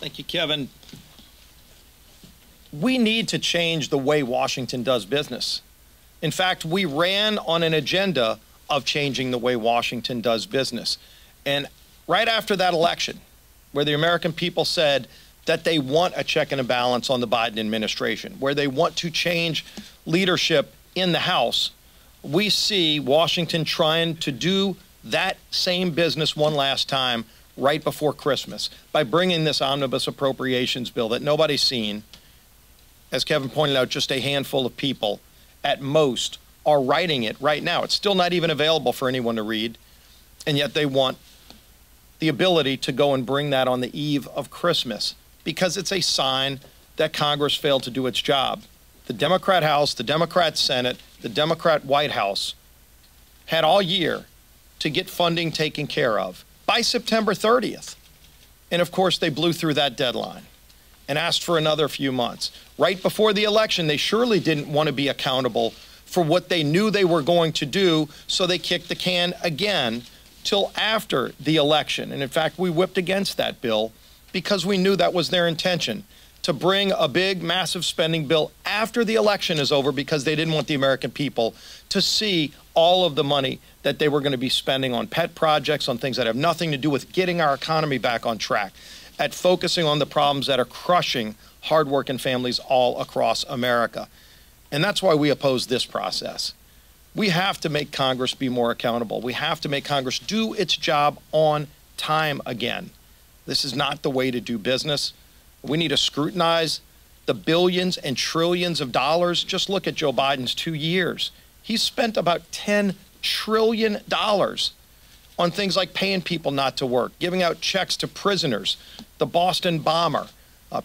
Thank you, Kevin. We need to change the way Washington does business. In fact, we ran on an agenda of changing the way Washington does business. And right after that election, where the American people said that they want a check and a balance on the Biden administration, where they want to change leadership in the House, we see Washington trying to do that same business one last time right before Christmas by bringing this omnibus appropriations bill that nobody's seen. As Kevin pointed out, just a handful of people at most are writing it right now. It's still not even available for anyone to read, and yet they want the ability to go and bring that on the eve of Christmas because it's a sign that Congress failed to do its job. The Democrat House, the Democrat Senate, the Democrat White House had all year to get funding taken care of by September 30th. And of course, they blew through that deadline and asked for another few months. Right before the election, they surely didn't want to be accountable for what they knew they were going to do, so they kicked the can again till after the election. And in fact, we whipped against that bill because we knew that was their intention, to bring a big, massive spending bill after the election is over because they didn't want the American people to see all of the money that they were going to be spending on pet projects, on things that have nothing to do with getting our economy back on track, at focusing on the problems that are crushing hardworking families all across America. And that's why we oppose this process. We have to make Congress be more accountable. We have to make Congress do its job on time again. This is not the way to do business. We need to scrutinize the billions and trillions of dollars. Just look at Joe Biden's 2 years. He's spent about $10 trillion on things like paying people not to work, giving out checks to prisoners, the Boston bomber.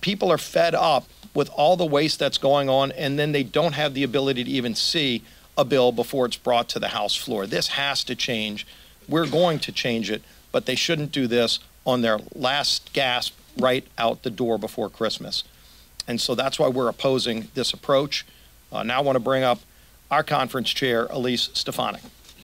People are fed up with all the waste that's going on, and then they don't have the ability to even see a bill before it's brought to the House floor. This has to change. We're going to change it, but they shouldn't do this on their last gasp right out the door before Christmas. And so that's why we're opposing this approach. Now I want to bring up our conference chair, Elise Stefanik.